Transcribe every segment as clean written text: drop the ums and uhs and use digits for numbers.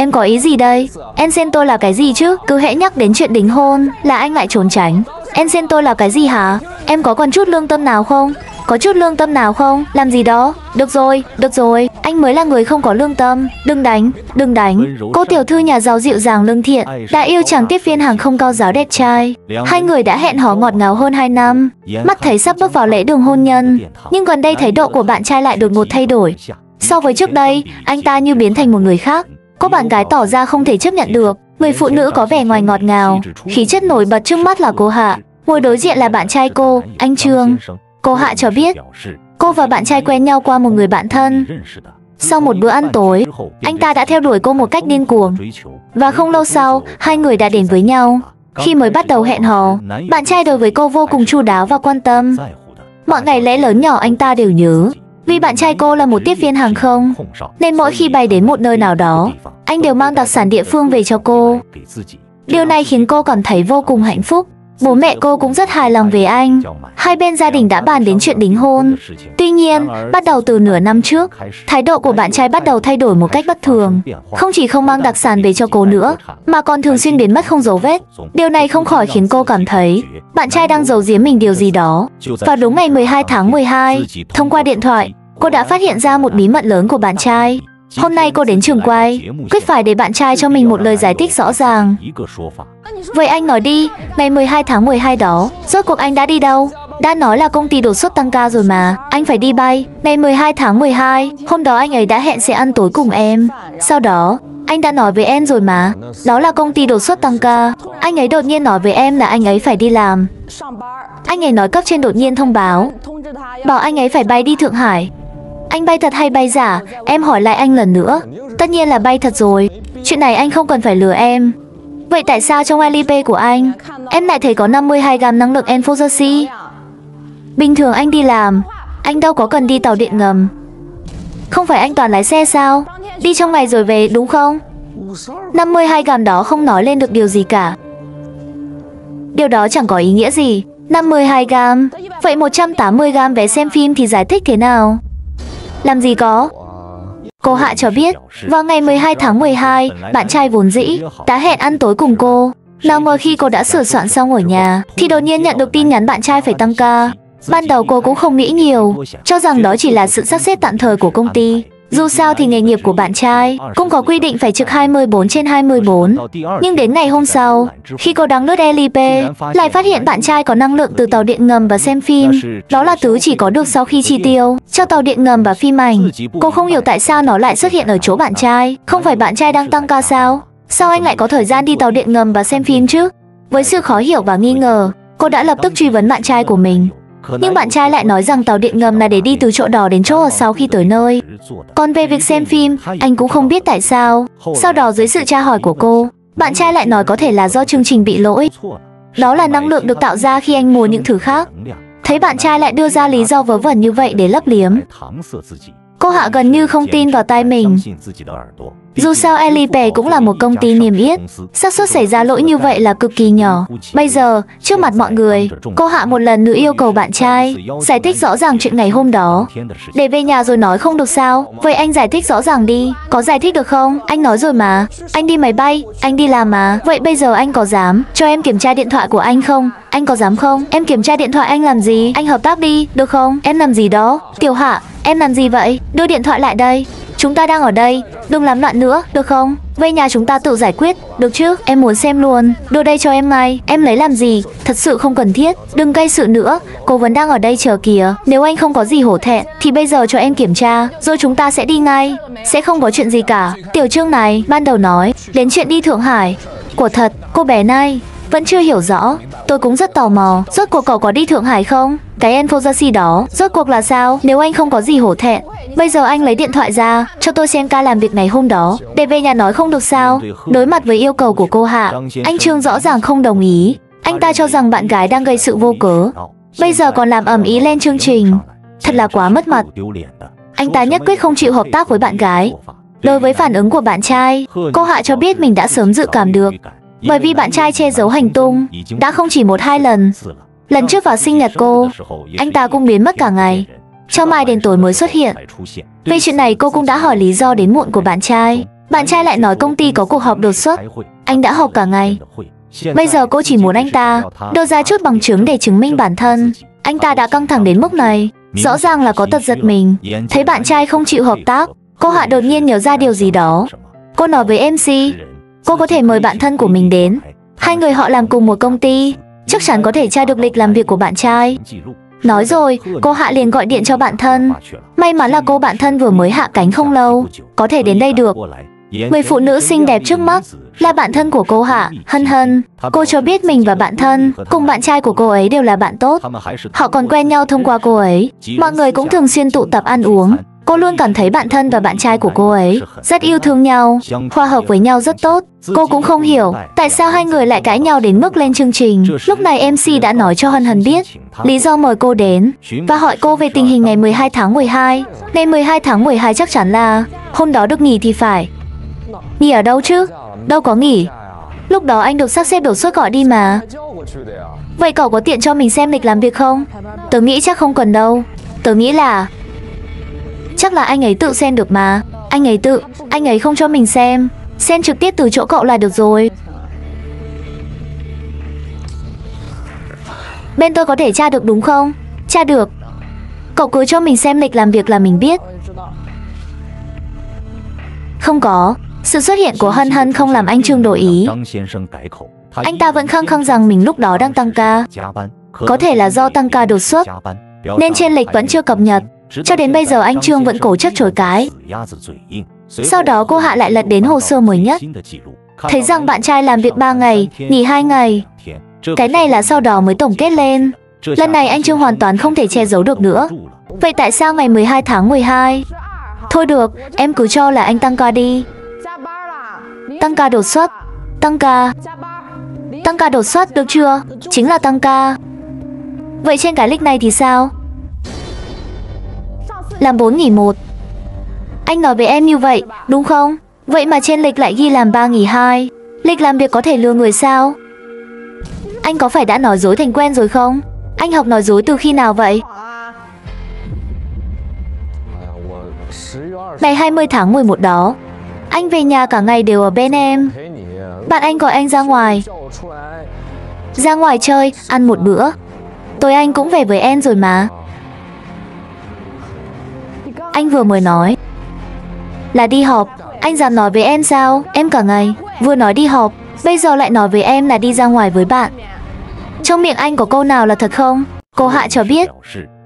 Em có ý gì đây? Em xem tôi là cái gì chứ? Cứ hễ nhắc đến chuyện đính hôn là anh lại trốn tránh. Em xem tôi là cái gì hả? Em có còn chút lương tâm nào không? Có chút lương tâm nào không? Làm gì đó? Được rồi, anh mới là người không có lương tâm. Đừng đánh. Cô tiểu thư nhà giàu dịu dàng lương thiện đã yêu chàng tiếp viên hàng không cao giáo đẹp trai. Hai người đã hẹn hò ngọt ngào hơn 2 năm. Mắt thấy sắp bước vào lễ đường hôn nhân, nhưng gần đây thái độ của bạn trai lại đột ngột thay đổi. So với trước đây, anh ta như biến thành một người khác. Cô bạn gái tỏ ra không thể chấp nhận được. Người phụ nữ có vẻ ngoài ngọt ngào, khí chất nổi bật trước mắt là cô Hạ. Ngồi đối diện là bạn trai cô, anh Trương. Cô Hạ cho biết cô và bạn trai quen nhau qua một người bạn thân. Sau một bữa ăn tối, anh ta đã theo đuổi cô một cách điên cuồng. Và không lâu sau, hai người đã đến với nhau. Khi mới bắt đầu hẹn hò, bạn trai đối với cô vô cùng chu đáo và quan tâm. Mọi ngày lễ lớn nhỏ anh ta đều nhớ. Vì bạn trai cô là một tiếp viên hàng không, nên mỗi khi bay đến một nơi nào đó, anh đều mang đặc sản địa phương về cho cô. Điều này khiến cô cảm thấy vô cùng hạnh phúc. Bố mẹ cô cũng rất hài lòng về anh. Hai bên gia đình đã bàn đến chuyện đính hôn. Tuy nhiên, bắt đầu từ nửa năm trước, thái độ của bạn trai bắt đầu thay đổi một cách bất thường. Không chỉ không mang đặc sản về cho cô nữa, mà còn thường xuyên biến mất không dấu vết. Điều này không khỏi khiến cô cảm thấy bạn trai đang giấu giếm mình điều gì đó. Vào đúng ngày 12 tháng 12, thông qua điện thoại, cô đã phát hiện ra một bí mật lớn của bạn trai. Hôm nay cô đến trường quay, quyết phải để bạn trai cho mình một lời giải thích rõ ràng. Vậy anh nói đi, ngày 12 tháng 12 đó, rốt cuộc anh đã đi đâu? Đã nói là công ty đột xuất tăng ca rồi mà, anh phải đi bay. Ngày 12 tháng 12, hôm đó anh ấy đã hẹn sẽ ăn tối cùng em. Sau đó, anh đã nói với em rồi mà, đó là công ty đột xuất tăng ca. Anh ấy đột nhiên nói với em là anh ấy phải đi làm. Anh ấy nói cấp trên đột nhiên thông báo, bảo anh ấy phải bay đi Thượng Hải. Anh bay thật hay bay giả? Em hỏi lại anh lần nữa. Tất nhiên là bay thật rồi. Chuyện này anh không cần phải lừa em. Vậy tại sao trong LP của anh, em lại thấy có 52 gam năng lượng Enfoxy? Bình thường anh đi làm, anh đâu có cần đi tàu điện ngầm. Không phải anh toàn lái xe sao? Đi trong ngày rồi về đúng không? 52 gam đó không nói lên được điều gì cả. Điều đó chẳng có ý nghĩa gì. 52 gam. Vậy 180 gam vé xem phim thì giải thích thế nào? Làm gì có. Cô Hạ cho biết, vào ngày 12 tháng 12, bạn trai vốn dĩ đã hẹn ăn tối cùng cô. Nào ngờ khi cô đã sửa soạn xong ở nhà, thì đột nhiên nhận được tin nhắn bạn trai phải tăng ca. Ban đầu cô cũng không nghĩ nhiều, cho rằng đó chỉ là sự sắp xếp tạm thời của công ty. Dù sao thì nghề nghiệp của bạn trai cũng có quy định phải trực 24/24. Nhưng đến ngày hôm sau, khi cô đang lướt LP, lại phát hiện bạn trai có năng lượng từ tàu điện ngầm và xem phim. Đó là thứ chỉ có được sau khi chi tiêu cho tàu điện ngầm và phim ảnh. Cô không hiểu tại sao nó lại xuất hiện ở chỗ bạn trai. Không phải bạn trai đang tăng ca sao? Sao anh lại có thời gian đi tàu điện ngầm và xem phim chứ? Với sự khó hiểu và nghi ngờ, cô đã lập tức truy vấn bạn trai của mình. Nhưng bạn trai lại nói rằng tàu điện ngầm là để đi từ chỗ đó đến chỗ ở sau khi tới nơi. Còn về việc xem phim, anh cũng không biết tại sao. Sau đó dưới sự tra hỏi của cô, bạn trai lại nói có thể là do chương trình bị lỗi. Đó là năng lượng được tạo ra khi anh mua những thứ khác. Thấy bạn trai lại đưa ra lý do vớ vẩn như vậy để lấp liếm, cô Hạ gần như không tin vào tai mình. Dù sao Alipay cũng là một công ty niêm yết, xác suất xảy ra lỗi như vậy là cực kỳ nhỏ. Bây giờ, trước mặt mọi người, cô Hạ một lần nữa yêu cầu bạn trai giải thích rõ ràng chuyện ngày hôm đó. Để về nhà rồi nói không được sao? Vậy anh giải thích rõ ràng đi. Có giải thích được không? Anh nói rồi mà. Anh đi máy bay, anh đi làm mà. Vậy bây giờ anh có dám cho em kiểm tra điện thoại của anh không? Anh có dám không? Em kiểm tra điện thoại anh làm gì? Anh hợp tác đi, được không? Em làm gì đó? Tiểu Hạ, em làm gì vậy? Đưa điện thoại lại đây. Chúng ta đang ở đây, đừng làm loạn nữa, được không? Về nhà chúng ta tự giải quyết, được chứ? Em muốn xem luôn, đưa đây cho em ngay. Em lấy làm gì? Thật sự không cần thiết. Đừng gây sự nữa, cô vẫn đang ở đây chờ kìa. Nếu anh không có gì hổ thẹn, thì bây giờ cho em kiểm tra, rồi chúng ta sẽ đi ngay. Sẽ không có chuyện gì cả. Tiểu Trương này, ban đầu nói đến chuyện đi Thượng Hải. Của thật, cô bé này vẫn chưa hiểu rõ. Tôi cũng rất tò mò, rốt cuộc cậu có đi Thượng Hải không? Cái Enfoxy đó, rốt cuộc là sao? Nếu anh không có gì hổ thẹn, bây giờ anh lấy điện thoại ra, cho tôi xem ca làm việc ngày hôm đó, để về nhà nói không được sao? Đối mặt với yêu cầu của cô Hạ, anh Trương rõ ràng không đồng ý. Anh ta cho rằng bạn gái đang gây sự vô cớ, bây giờ còn làm ầm ĩ lên chương trình. Thật là quá mất mặt. Anh ta nhất quyết không chịu hợp tác với bạn gái. Đối với phản ứng của bạn trai, cô Hạ cho biết mình đã sớm dự cảm được. Bởi vì bạn trai che giấu hành tung đã không chỉ 1-2 lần. Lần trước vào sinh nhật cô, anh ta cũng biến mất cả ngày, cho mai đến tối mới xuất hiện. Về chuyện này cô cũng đã hỏi lý do đến muộn của bạn trai. Bạn trai lại nói công ty có cuộc họp đột xuất. Anh đã họp cả ngày. Bây giờ cô chỉ muốn anh ta đưa ra chút bằng chứng để chứng minh bản thân. Anh ta đã căng thẳng đến mức này, rõ ràng là có tật giật mình. Thấy bạn trai không chịu hợp tác, cô Hạ đột nhiên nhớ ra điều gì đó. Cô nói với MC, cô có thể mời bạn thân của mình đến. Hai người họ làm cùng một công ty, chắc chắn có thể tra được lịch làm việc của bạn trai. Nói rồi, cô Hạ liền gọi điện cho bạn thân. May mắn là cô bạn thân vừa mới hạ cánh không lâu, có thể đến đây được. Người phụ nữ xinh đẹp trước mắt là bạn thân của cô Hạ, Hân Hân. Cô cho biết mình và bạn thân cùng bạn trai của cô ấy đều là bạn tốt. Họ còn quen nhau thông qua cô ấy. Mọi người cũng thường xuyên tụ tập ăn uống. Cô luôn cảm thấy bạn thân và bạn trai của cô ấy rất yêu thương nhau, hòa hợp với nhau rất tốt. Cô cũng không hiểu tại sao hai người lại cãi nhau đến mức lên chương trình. Lúc này MC đã nói cho Hân Hân biết lý do mời cô đến và hỏi cô về tình hình ngày 12 tháng 12. Ngày 12 tháng 12 chắc chắn là hôm đó được nghỉ thì phải. Nghỉ ở đâu chứ? Đâu có nghỉ. Lúc đó anh được sắp xếp đột xuất gọi đi mà. Vậy cậu có tiện cho mình xem lịch làm việc không? Tớ nghĩ chắc không cần đâu. Tớ nghĩ là chắc là anh ấy tự xem được mà. Anh ấy không cho mình xem. Xem trực tiếp từ chỗ cậu là được rồi. Bên tôi có thể tra được đúng không? Tra được. Cậu cứ cho mình xem lịch làm việc là mình biết. Không có. Sự xuất hiện của Hân Hân không làm anh Trương đổi ý. Anh ta vẫn khăng khăng rằng mình lúc đó đang tăng ca. Có thể là do tăng ca đột xuất nên trên lịch vẫn chưa cập nhật. Cho đến bây giờ anh Trương vẫn cố chấp chối cái. Sau đó cô Hạ lại lật đến hồ sơ mới nhất, thấy rằng bạn trai làm việc 3 ngày, nghỉ 2 ngày. Cái này là sau đó mới tổng kết lên. Lần này anh Trương hoàn toàn không thể che giấu được nữa. Vậy tại sao ngày 12 tháng 12? Thôi được, em cứ cho là anh tăng ca đi. Tăng ca đột xuất. Tăng ca đột xuất được chưa? Chính là tăng ca. Vậy trên cái lịch này thì sao? Làm 4 nghỉ 1. Anh nói với em như vậy, đúng không? Vậy mà trên lịch lại ghi làm 3 nghỉ 2. Lịch làm việc có thể lừa người sao? Anh có phải đã nói dối thành quen rồi không? Anh học nói dối từ khi nào vậy? Ngày 20 tháng 11 đó, anh về nhà cả ngày đều ở bên em. Bạn anh gọi anh ra ngoài. Ra ngoài chơi, ăn một bữa. Tối anh cũng về với em rồi mà. Anh vừa mới nói là đi họp. Anh dám nói với em sao? Em cả ngày vừa nói đi họp, bây giờ lại nói với em là đi ra ngoài với bạn. Trong miệng anh có câu nào là thật không? Cô Hạ cho biết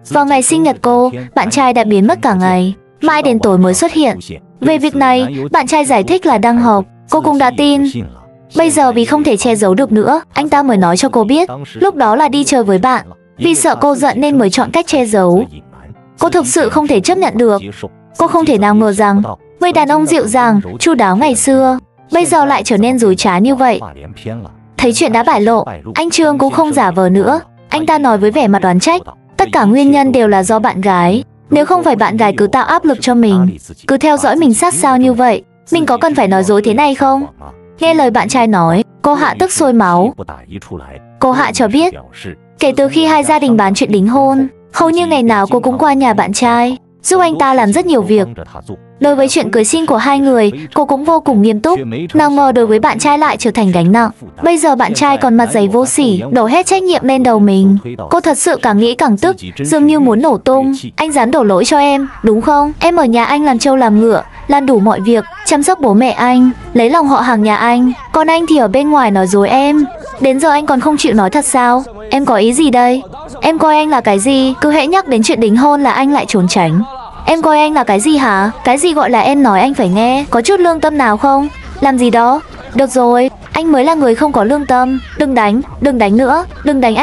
vào ngày sinh nhật cô, bạn trai đã biến mất cả ngày, mãi đến tối mới xuất hiện. Về việc này, bạn trai giải thích là đang họp. Cô cũng đã tin. Bây giờ vì không thể che giấu được nữa, anh ta mới nói cho cô biết lúc đó là đi chơi với bạn. Vì sợ cô giận nên mới chọn cách che giấu. Cô thực sự không thể chấp nhận được. Cô không thể nào ngờ rằng người đàn ông dịu dàng, chu đáo ngày xưa bây giờ lại trở nên dối trá như vậy. Thấy chuyện đã bại lộ, anh Trương cũng không giả vờ nữa. Anh ta nói với vẻ mặt oán trách, tất cả nguyên nhân đều là do bạn gái. Nếu không phải bạn gái cứ tạo áp lực cho mình, cứ theo dõi mình sát sao như vậy, mình có cần phải nói dối thế này không? Nghe lời bạn trai nói, cô Hạ tức sôi máu. Cô Hạ cho biết kể từ khi hai gia đình bàn chuyện đính hôn, hầu như ngày nào cô cũng qua nhà bạn trai, giúp anh ta làm rất nhiều việc. Đối với chuyện cưới xin của hai người, cô cũng vô cùng nghiêm túc. Nào ngờ đối với bạn trai lại trở thành gánh nặng. Bây giờ bạn trai còn mặt dày vô sỉ, đổ hết trách nhiệm lên đầu mình. Cô thật sự càng nghĩ càng tức, dường như muốn nổ tung. Anh dám đổ lỗi cho em, đúng không? Em ở nhà anh làm trâu làm ngựa, làm đủ mọi việc, chăm sóc bố mẹ anh, lấy lòng họ hàng nhà anh. Còn anh thì ở bên ngoài nói dối em. Đến giờ anh còn không chịu nói thật sao? Em có ý gì đây? Em coi anh là cái gì? Cứ hễ nhắc đến chuyện đính hôn là anh lại trốn tránh. Em coi anh là cái gì hả? Cái gì gọi là em nói anh phải nghe? Có chút lương tâm nào không? Làm gì đó? Được rồi, anh mới là người không có lương tâm. Đừng đánh nữa. Đừng đánh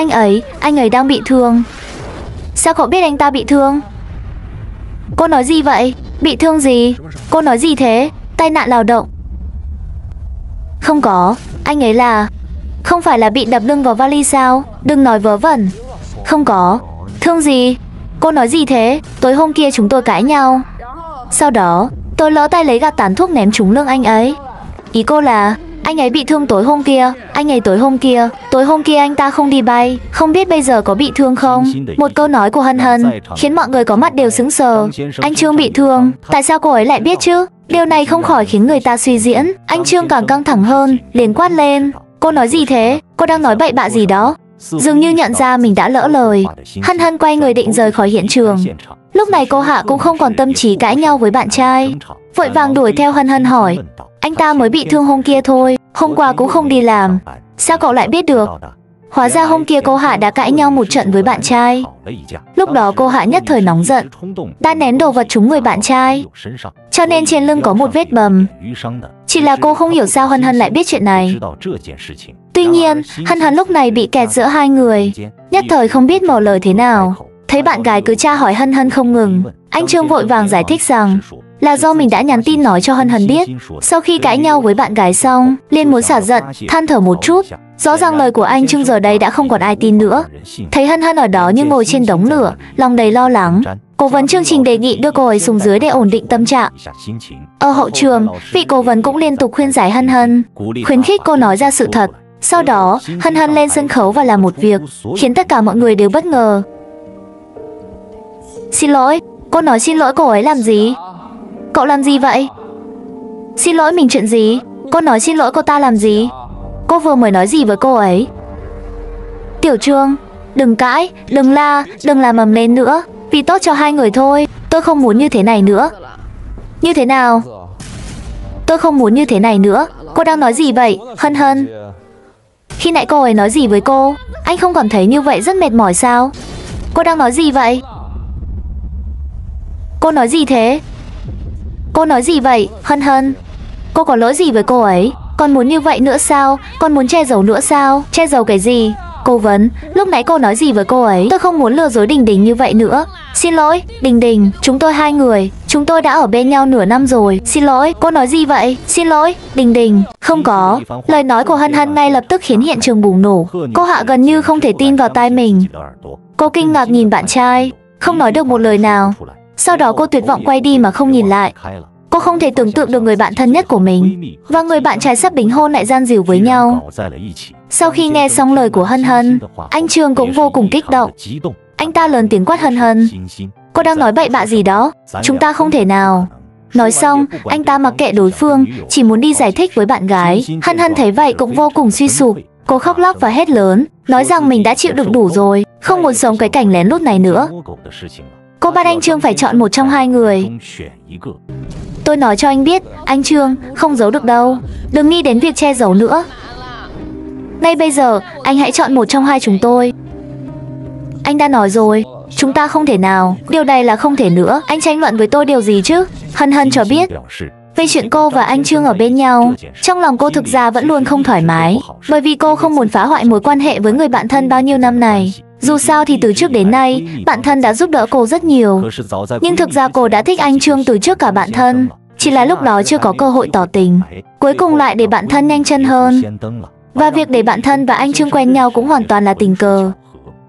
anh ấy đang bị thương. Sao cậu biết anh ta bị thương? Cô nói gì vậy? Bị thương gì? Cô nói gì thế? Tai nạn lao động. Không có, anh ấy là... Không phải là bị đập lưng vào vali sao? Đừng nói vớ vẩn. Không có. Thương gì? Cô nói gì thế? Tối hôm kia chúng tôi cãi nhau. Sau đó, tôi lỡ tay lấy gạt tàn thuốc ném trúng lưng anh ấy. Ý cô là anh ấy bị thương tối hôm kia. Tối hôm kia anh ta không đi bay. Không biết bây giờ có bị thương không? Một câu nói của Hân Hân khiến mọi người có mặt đều sững sờ. Anh Trương bị thương. Tại sao cô ấy lại biết chứ? Điều này không khỏi khiến người ta suy diễn. Anh Trương càng căng thẳng hơn, liền quát lên. Cô nói gì thế? Cô đang nói bậy bạ gì đó? Dường như nhận ra mình đã lỡ lời, Hân Hân quay người định rời khỏi hiện trường. Lúc này cô Hạ cũng không còn tâm trí cãi nhau với bạn trai, vội vàng đuổi theo Hân Hân hỏi. Anh ta mới bị thương hôm kia thôi, hôm qua cũng không đi làm. Sao cậu lại biết được? Hóa ra hôm kia cô Hạ đã cãi nhau một trận với bạn trai. Lúc đó cô Hạ nhất thời nóng giận, đã ném đồ vật trúng người bạn trai, cho nên trên lưng có một vết bầm. Chỉ là cô không hiểu sao Hân Hân lại biết chuyện này. Tuy nhiên, Hân Hân lúc này bị kẹt giữa hai người, nhất thời không biết mở lời thế nào. Thấy bạn gái cứ tra hỏi Hân Hân không ngừng, anh Trương vội vàng giải thích rằng là do mình đã nhắn tin nói cho Hân Hân biết. Sau khi cãi nhau với bạn gái xong, liền muốn xả giận, than thở một chút. Rõ ràng lời của anh Trương giờ đây đã không còn ai tin nữa. Thấy Hân Hân ở đó như ngồi trên đống lửa, lòng đầy lo lắng, cố vấn chương trình đề nghị đưa cô ấy xuống dưới để ổn định tâm trạng. Ở hậu trường, vị cố vấn cũng liên tục khuyên giải Hân Hân, khuyến khích cô nói ra sự thật. Sau đó, Hân Hân lên sân khấu và làm một việc khiến tất cả mọi người đều bất ngờ. Xin lỗi, cô nói xin lỗi cô ấy làm gì? Cậu làm gì vậy? Xin lỗi mình chuyện gì? Cô nói xin lỗi cô ta làm gì? Cô vừa mới nói gì với cô ấy? Tiểu Trương, đừng cãi, đừng la, đừng làm ầm lên nữa. Vì tốt cho hai người thôi, tôi không muốn như thế này nữa. Như thế nào? Tôi không muốn như thế này nữa. Cô đang nói gì vậy, Hân Hân? Khi nãy cô ấy nói gì với cô? Anh không cảm thấy như vậy rất mệt mỏi sao? Cô đang nói gì vậy? Cô nói gì thế? Cô nói gì vậy, Hân Hân? Cô có lỗi gì với cô ấy? Còn muốn như vậy nữa sao? Còn muốn che giấu nữa sao? Che giấu cái gì? Cố vấn, lúc nãy cô nói gì với cô ấy? Tôi không muốn lừa dối Đình Đình như vậy nữa. Xin lỗi, Đình Đình, chúng tôi hai người, chúng tôi đã ở bên nhau nửa năm rồi. Xin lỗi, cô nói gì vậy? Xin lỗi, Đình Đình. Không có. Lời nói của Hân Hân ngay lập tức khiến hiện trường bùng nổ. Cô Hạ gần như không thể tin vào tai mình. Cô kinh ngạc nhìn bạn trai, không nói được một lời nào. Sau đó cô tuyệt vọng quay đi mà không nhìn lại. Cô không thể tưởng tượng được người bạn thân nhất của mình và người bạn trai sắp đính hôn lại gian díu với nhau. Sau khi nghe xong lời của Hân Hân, anh Trương cũng vô cùng kích động. Anh ta lớn tiếng quát Hân Hân. Cô đang nói bậy bạ gì đó? Chúng ta không thể nào. Nói xong, anh ta mặc kệ đối phương, chỉ muốn đi giải thích với bạn gái. Hân Hân thấy vậy cũng vô cùng suy sụp. Cô khóc lóc và hét lớn, nói rằng mình đã chịu đựng đủ rồi, không muốn sống cái cảnh lén lút này nữa. Cô bắt anh Trương phải chọn một trong hai người. Tôi nói cho anh biết, anh Trương, không giấu được đâu. Đừng nghĩ đến việc che giấu nữa. Ngay bây giờ, anh hãy chọn một trong hai chúng tôi. Anh đã nói rồi, chúng ta không thể nào. Điều này là không thể nữa. Anh tranh luận với tôi điều gì chứ? Hân Hân cho biết về chuyện cô và anh Trương ở bên nhau. Trong lòng cô thực ra vẫn luôn không thoải mái, bởi vì cô không muốn phá hoại mối quan hệ với người bạn thân bao nhiêu năm này. Dù sao thì từ trước đến nay, bạn thân đã giúp đỡ cô rất nhiều. Nhưng thực ra cô đã thích anh Trương từ trước cả bạn thân, chỉ là lúc đó chưa có cơ hội tỏ tình. Cuối cùng lại để bạn thân nhanh chân hơn. Và việc để bạn thân và anh Trương quen nhau cũng hoàn toàn là tình cờ,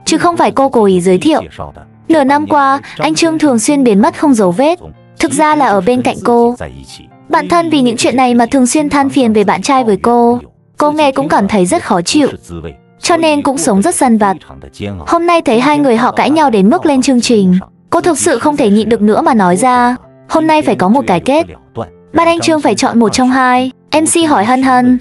chứ không phải cô cố ý giới thiệu. Nửa năm qua, anh Trương thường xuyên biến mất không dấu vết. Thực ra là ở bên cạnh cô. Bạn thân vì những chuyện này mà thường xuyên than phiền về bạn trai với cô. Cô nghe cũng cảm thấy rất khó chịu, cho nên cũng sống rất dằn vặt. Hôm nay thấy hai người họ cãi nhau đến mức lên chương trình, cô thực sự không thể nhịn được nữa mà nói ra. Hôm nay phải có một cái kết. Bắt anh Trương phải chọn một trong hai. MC hỏi Hân Hân,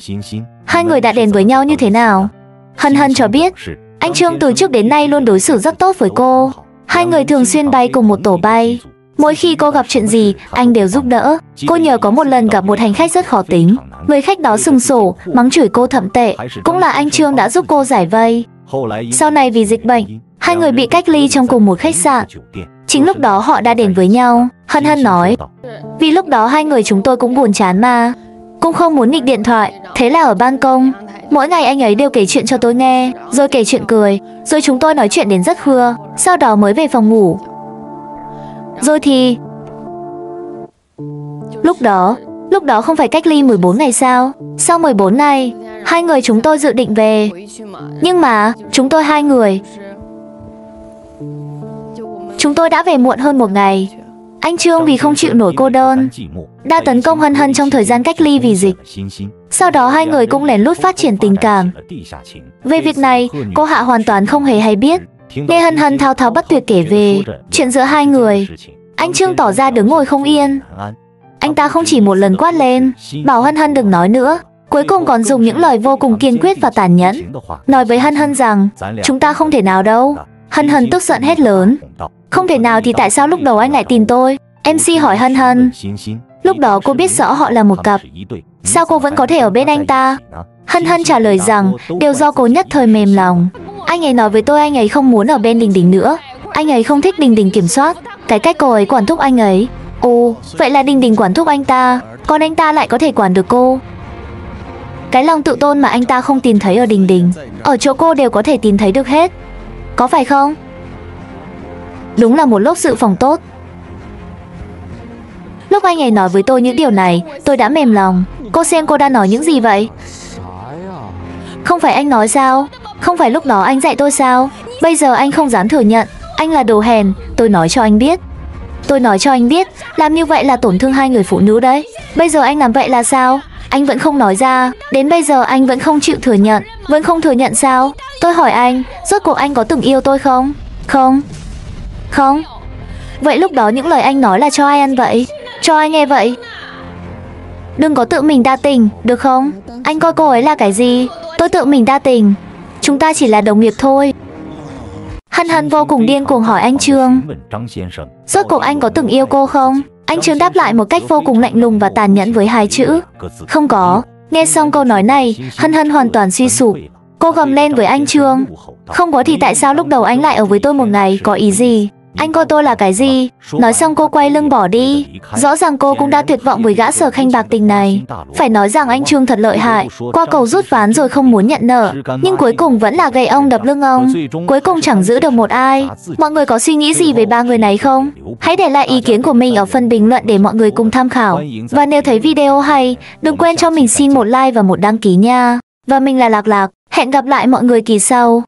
hai người đã đến với nhau như thế nào? Hân Hân cho biết, anh Trương từ trước đến nay luôn đối xử rất tốt với cô. Hai người thường xuyên bay cùng một tổ bay. Mỗi khi cô gặp chuyện gì, anh đều giúp đỡ. Cô nhờ có một lần gặp một hành khách rất khó tính. Người khách đó sừng sổ, mắng chửi cô thậm tệ. Cũng là anh Trương đã giúp cô giải vây. Sau này vì dịch bệnh, hai người bị cách ly trong cùng một khách sạn. Chính lúc đó họ đã đến với nhau. Hân Hân nói, vì lúc đó hai người chúng tôi cũng buồn chán mà, cũng không muốn nghịch điện thoại. Thế là ở ban công, mỗi ngày anh ấy đều kể chuyện cho tôi nghe, rồi kể chuyện cười, rồi chúng tôi nói chuyện đến rất khuya. Sau đó mới về phòng ngủ. Rồi thì Lúc đó không phải cách ly 14 ngày sao? Sau 14 ngày, hai người chúng tôi dự định về. Nhưng mà, chúng tôi hai người, chúng tôi đã về muộn hơn một ngày. Anh Trương vì không chịu nổi cô đơn, đã tấn công Hân Hân trong thời gian cách ly vì dịch. Sau đó hai người cũng lén lút phát triển tình cảm. Về việc này, cô Hạ hoàn toàn không hề hay biết. Nghe Hân Hân thao thao bất tuyệt kể về chuyện giữa hai người. Anh Trương tỏ ra đứng ngồi không yên. Anh ta không chỉ một lần quát lên, bảo Hân Hân đừng nói nữa. Cuối cùng còn dùng những lời vô cùng kiên quyết và tàn nhẫn, nói với Hân Hân rằng chúng ta không thể nào đâu. Hân Hân tức giận hét lớn, không thể nào thì tại sao lúc đầu anh lại tìm tôi? MC hỏi Hân Hân, lúc đó cô biết rõ họ là một cặp, sao cô vẫn có thể ở bên anh ta? Hân Hân trả lời rằng đều do cô nhất thời mềm lòng. Anh ấy nói với tôi anh ấy không muốn ở bên Đình Đình nữa. Anh ấy không thích Đình Đình kiểm soát cái cách cô ấy quản thúc anh ấy. Ồ, vậy là Đình Đình quản thúc anh ta, còn anh ta lại có thể quản được cô. Cái lòng tự tôn mà anh ta không tìm thấy ở Đình Đình, ở chỗ cô đều có thể tìm thấy được hết. Có phải không? Đúng là một lốp dự phòng tốt. Lúc anh ấy nói với tôi những điều này, tôi đã mềm lòng. Cô xem cô đã nói những gì vậy? Không phải anh nói sao? Không phải lúc đó anh dạy tôi sao? Bây giờ anh không dám thừa nhận. Anh là đồ hèn, tôi nói cho anh biết. Tôi nói cho anh biết, làm như vậy là tổn thương hai người phụ nữ đấy. Bây giờ anh làm vậy là sao? Anh vẫn không nói ra. Đến bây giờ anh vẫn không chịu thừa nhận. Vẫn không thừa nhận sao? Tôi hỏi anh, rốt cuộc anh có từng yêu tôi không? Không. Không. Vậy lúc đó những lời anh nói là cho ai ăn vậy? Cho ai nghe vậy? Đừng có tự mình đa tình, được không? Anh coi cô ấy là cái gì? Tôi tự mình đa tình. Chúng ta chỉ là đồng nghiệp thôi. Hân Hân vô cùng điên cuồng hỏi anh Trương, rốt cuộc anh có từng yêu cô không? Anh Trương đáp lại một cách vô cùng lạnh lùng và tàn nhẫn với hai chữ, không có. Nghe xong câu nói này, Hân Hân hoàn toàn suy sụp. Cô gầm lên với anh Trương, không có thì tại sao lúc đầu anh lại ở với tôi một ngày, có ý gì? Anh coi tôi là cái gì? Nói xong cô quay lưng bỏ đi. Rõ ràng cô cũng đã tuyệt vọng với gã Sở Khanh bạc tình này. Phải nói rằng anh Trương thật lợi hại, qua cầu rút ván rồi không muốn nhận nợ, nhưng cuối cùng vẫn là gậy ông đập lưng ông. Cuối cùng chẳng giữ được một ai. Mọi người có suy nghĩ gì về ba người này không? Hãy để lại ý kiến của mình ở phần bình luận để mọi người cùng tham khảo. Và nếu thấy video hay, đừng quên cho mình xin một like và một đăng ký nha. Và mình là Lạc Lạc, hẹn gặp lại mọi người kỳ sau.